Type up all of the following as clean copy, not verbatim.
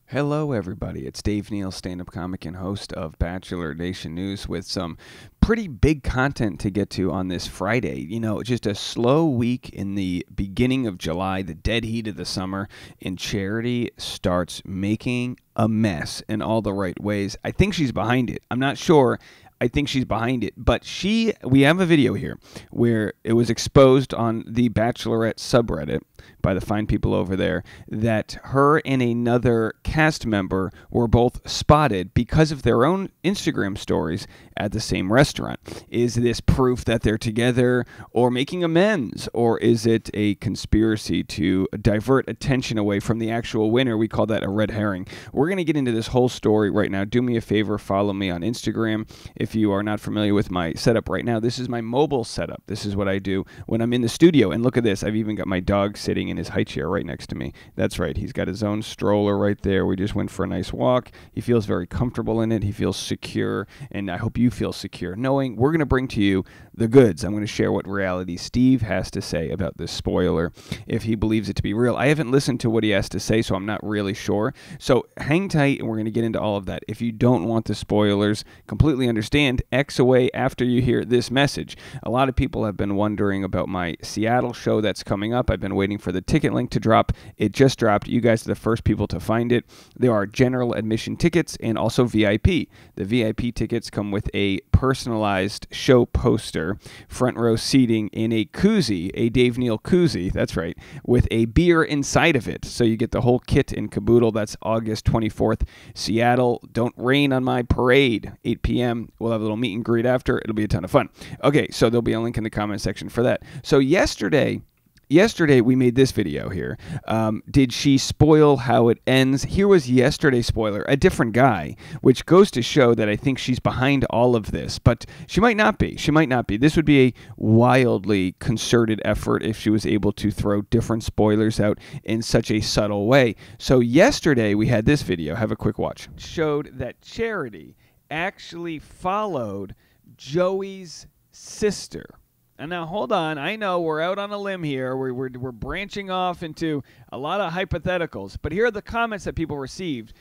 Hello, everybody. It's Dave Neal, stand-up comic and host of Bachelor Nation News, with some pretty big content to get to on this Friday. You know, just a slow week in the beginning of July, the dead heat of the summer, and Charity starts making a mess in all the right ways. I think she's behind it. I'm not sure. I think she's behind it, but we have a video here where it was exposed on the Bachelorette subreddit by the fine people over there that her and another cast member were both spotted because of their own Instagram stories at the same restaurant. Is this proof that they're together or making amends, or is it a conspiracy to divert attention away from the actual winner? We call that a red herring. We're going to get into this whole story right now. Do me a favor, follow me on Instagram. If you are not familiar with my setup right now, this is my mobile setup. This is what I do when I'm in the studio. And look at this. I've even got my dog sitting in his high chair right next to me. That's right. He's got his own stroller right there. We just went for a nice walk. He feels very comfortable in it. He feels secure. And I hope you feel secure knowing we're going to bring to you the goods. I'm going to share what reality Steve has to say about this spoiler, if he believes it to be real. I haven't listened to what he has to say, so I'm not really sure. So hang tight, and we're going to get into all of that. If you don't want the spoilers, completely understand. X away after you hear this message. A lot of people have been wondering about my Seattle show that's coming up. I've been waiting for the ticket link to drop. It just dropped. You guys are the first people to find it. There are general admission tickets and also VIP. The VIP tickets come with a personalized show poster, front row seating in a koozie, a Dave Neal koozie, that's right, with a beer inside of it. So you get the whole kit and caboodle. That's August 24th, Seattle. Don't rain on my parade, 8 p.m. We'll have a little meet and greet after. It'll be a ton of fun. Okay, so there'll be a link in the comment section for that. So yesterday we made this video here. Did she spoil how it ends? Here was yesterday's spoiler, a different guy, which goes to show that I think she's behind all of this, but she might not be. She might not be. This would be a wildly concerted effort if she was able to throw different spoilers out in such a subtle way. So yesterday we had this video. Have a quick watch. Showed that Charity actually followed Joey's sister. And now, hold on. I know we're out on a limb here. We're branching off into a lot of hypotheticals. But here are the comments that people received.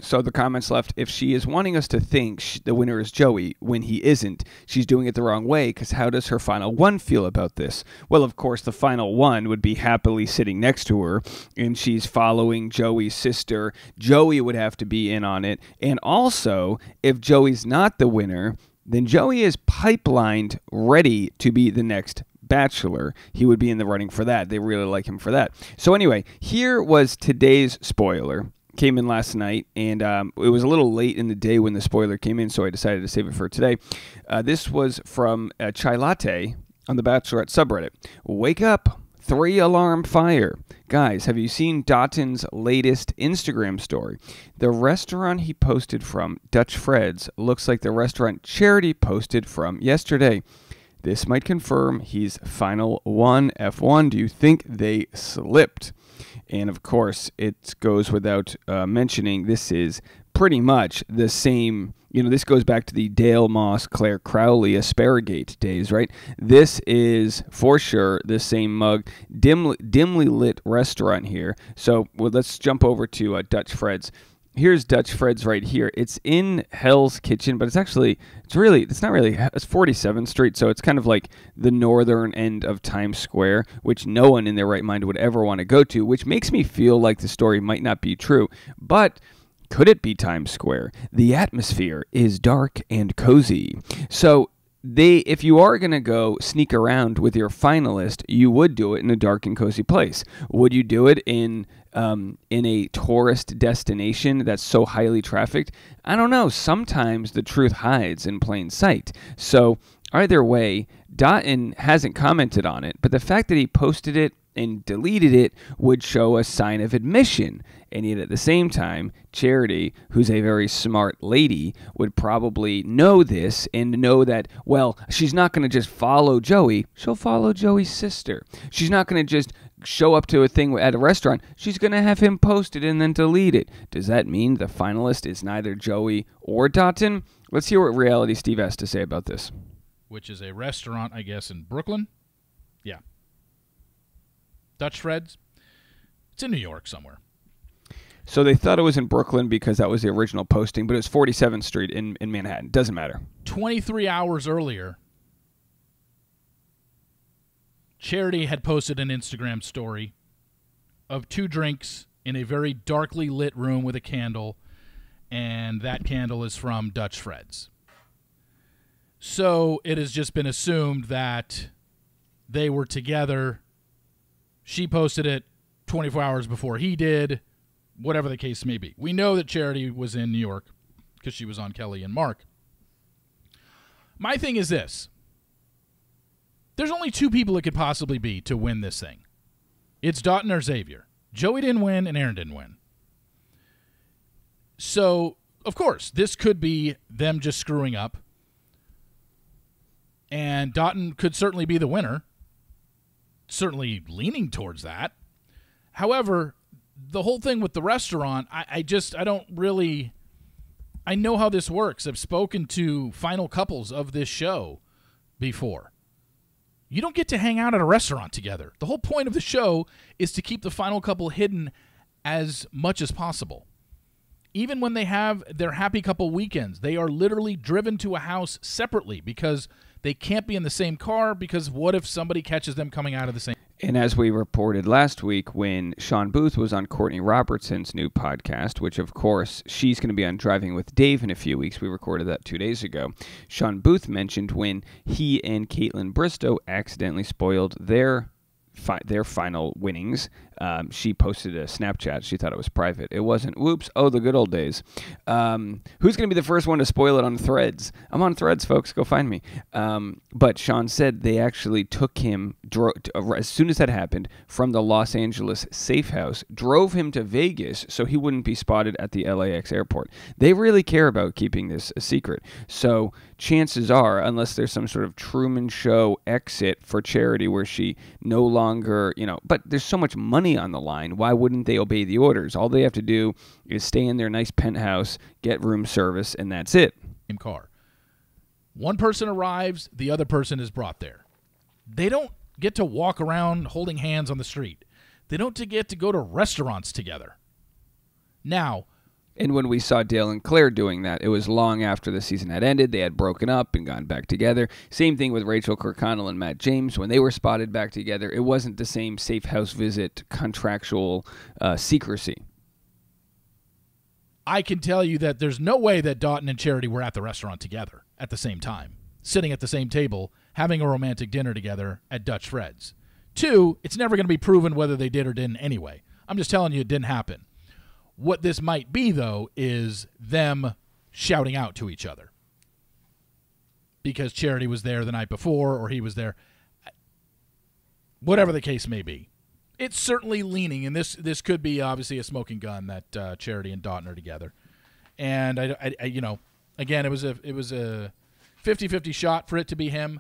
So the comments left, if she is wanting us to think the winner is Joey when he isn't, she's doing it the wrong way, because how does her final one feel about this? Well, of course, the final one would be happily sitting next to her, and she's following Joey's sister. Joey would have to be in on it. And also, if Joey's not the winner, then Joey is pipelined ready to be the next Bachelor. He would be in the running for that. They really like him for that. So anyway, here was today's spoiler. Came in last night, and it was a little late in the day when the spoiler came in, so I decided to save it for today. This was from Chai Latte on the Bachelorette subreddit. Wake up. 3-alarm fire. Guys, have you seen Dotton's latest Instagram story? The restaurant he posted from, Dutch Fred's, looks like the restaurant Charity posted from yesterday. This might confirm he's final one, F1. Do you think they slipped? And of course, it goes without mentioning, this is pretty much the same. You know, this goes back to the Dale Moss, Claire Crowley Asparagate days, right? This is, for sure, the same mug. Dimly lit restaurant here. So let's jump over to Dutch Fred's. Here's Dutch Fred's right here. It's in Hell's Kitchen, but it's not really, it's 47th Street, so it's kind of like the northern end of Times Square, which no one in their right mind would ever want to go to, which makes me feel like the story might not be true. But could it be Times Square? The atmosphere is dark and cozy. So if you are going to go sneak around with your finalist, you would do it in a dark and cozy place. Would you do it in a tourist destination that's so highly trafficked? I don't know. Sometimes the truth hides in plain sight. So either way, Dotton hasn't commented on it, but the fact that he posted it and deleted it would show a sign of admission. And yet at the same time, Charity, who's a very smart lady, would probably know this and know that, well, she's not going to just follow Joey. She'll follow Joey's sister. She's not going to just show up to a thing at a restaurant. She's going to have him post it and then delete it. Does that mean the finalist is neither Joey or Dotton? Let's hear what Reality Steve has to say about this. Which is a restaurant, I guess, in Brooklyn. Yeah. Dutch Fred's. It's in New York somewhere. So they thought it was in Brooklyn because that was the original posting, but it was 47th Street in Manhattan. Doesn't matter. 23 hours earlier, Charity had posted an Instagram story of 2 drinks in a very darkly lit room with a candle, and that candle is from Dutch Fred's. So it has just been assumed that they were together. She posted it 24 hours before he did, whatever the case may be. We know that Charity was in New York because she was on Kelly and Mark. My thing is this. There's only 2 people it could possibly be to win this thing. It's Doughton or Xavier. Joey didn't win and Aaron didn't win. So, of course, this could be them just screwing up. And Doughton could certainly be the winner. Certainly leaning towards that. However, the whole thing with the restaurant, I don't really... I know how this works. I've spoken to final couples of this show before. You don't get to hang out at a restaurant together. The whole point of the show is to keep the final couple hidden as much as possible. Even when they have their happy couple weekends, they are literally driven to a house separately because they can't be in the same car, because what if somebody catches them coming out of the same... And as we reported last week when Sean Booth was on Courtney Robertson's new podcast, which of course she's going to be on Driving with Dave in a few weeks. We recorded that 2 days ago. Sean Booth mentioned when he and Caitlin Bristow accidentally spoiled their final winnings. She posted a Snapchat. She thought it was private. It wasn't. Whoops. Oh, the good old days. Who's going to be the first one to spoil it on Threads? I'm on Threads, folks. Go find me. But Sean said they actually took him, as soon as that happened, from the Los Angeles safe house, drove him to Vegas so he wouldn't be spotted at the LAX airport. They really care about keeping this a secret. So chances are, unless there's some sort of Truman Show exit for Charity where she no longer, but there's so much money on the line, why wouldn't they obey the orders? All they have to do is stay in their nice penthouse, get room service, and that's it. Car. One person arrives, the other person is brought there. They don't get to walk around holding hands on the street. They don't get to go to restaurants together. Now, and when we saw Dale and Claire doing that, it was long after the season had ended. They had broken up and gone back together. Same thing with Rachel Kirkconnell and Matt James. When they were spotted back together, it wasn't the same safe house visit contractual secrecy. I can tell you that there's no way that Doughton and Charity were at the restaurant together at the same time, sitting at the same table, having a romantic dinner together at Dutch Fred's. 2, it's never going to be proven whether they did or didn't anyway. I'm just telling you it didn't happen. What this might be, though, is them shouting out to each other. Because Charity was there the night before, or he was there. Whatever the case may be. It's certainly leaning, and this could be obviously a smoking gun that Charity and Doughton are together. And I again, it was a 50-50 shot for it to be him.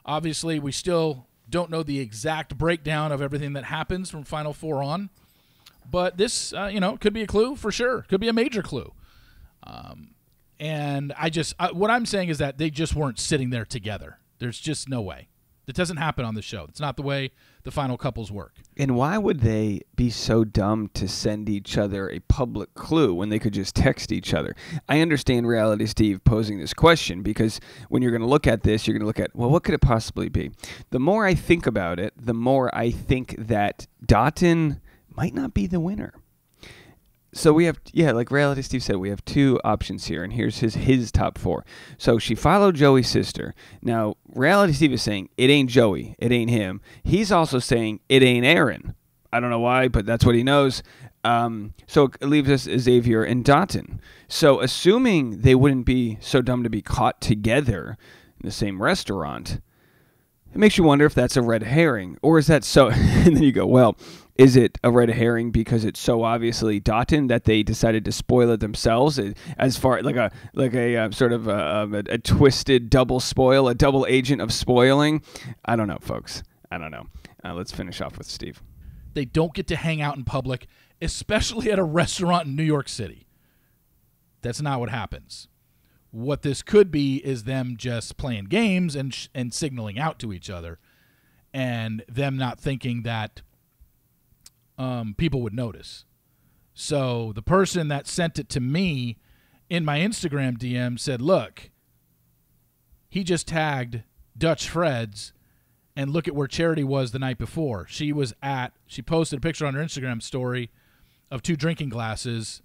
Obviously, we still don't know the exact breakdown of everything that happens from Final Four on. But this, could be a clue for sure. Could be a major clue. And what I'm saying is that they just weren't sitting there together. There's just no way. It doesn't happen on the show. It's not the way the final couples work. And why would they be so dumb to send each other a public clue when they could just text each other? I understand Reality Steve posing this question because when you're going to look at this, you're going to look at, well, what could it possibly be? The more I think about it, the more I think that Doughton might not be the winner. So we have, like Reality Steve said, we have 2 options here, and here's his top 4. So she followed Joey's sister. Now, Reality Steve is saying, it ain't Joey, it ain't him. He's also saying, it ain't Aaron. I don't know why, but that's what he knows. So it leaves us Xavier and Doughton. So assuming they wouldn't be so dumb to be caught together in the same restaurant, it makes you wonder if that's a red herring, or is that so? And then you go, well, is it a red herring because it's so obviously Doughton that they decided to spoil it themselves, as far like a sort of a twisted double spoil, a double agent of spoiling? I don't know, folks. I don't know. Let's finish off with Steve. They don't get to hang out in public, especially at a restaurant in New York City. That's not what happens. What this could be is them just playing games and signaling out to each other, and them not thinking that people would notice. So the person that sent it to me in my Instagram DM said, look, he just tagged Dutch Fred's, and look at where Charity was the night before. She posted a picture on her Instagram story of 2 drinking glasses,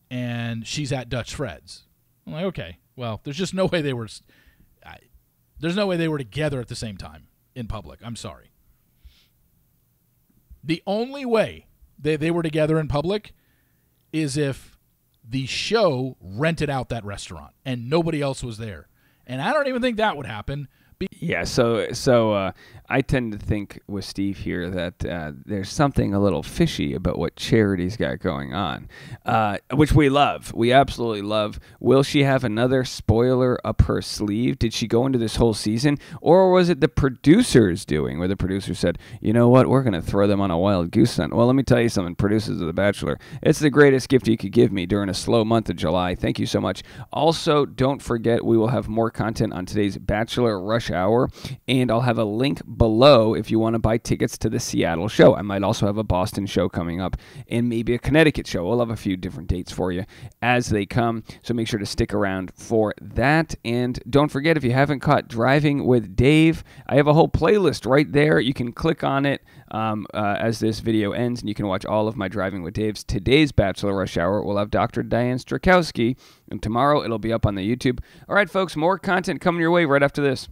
and she's at Dutch Fred's. I'm like, okay, well, there's just no way they were together at the same time in public. I'm sorry. The only way they were together in public is if the show rented out that restaurant and nobody else was there. And I don't even think that would happen. Yeah, so I tend to think with Steve here that there's something a little fishy about what Charity's got going on, which we love. We absolutely love. Will she have another spoiler up her sleeve? Did she go into this whole season? Or was it the producers doing, where the producer said, you know what, we're going to throw them on a wild goose hunt? Well, let me tell you something, producers of The Bachelor. It's the greatest gift you could give me during a slow month of July. Thank you so much. Also, don't forget, we will have more content on today's Bachelor Rush Hour, and I'll have a link below if you want to buy tickets to the Seattle show. I might also have a Boston show coming up and maybe a Connecticut show. We'll have a few different dates for you as they come, so make sure to stick around for that. And don't forget, if you haven't caught Driving with Dave, I have a whole playlist right there. You can click on it as this video ends, and you can watch all of my Driving with Dave's. Today's Bachelor Rush Hour will have Dr. Diane Strakowski, and tomorrow it'll be up on the YouTube. All right, folks, more content coming your way right after this.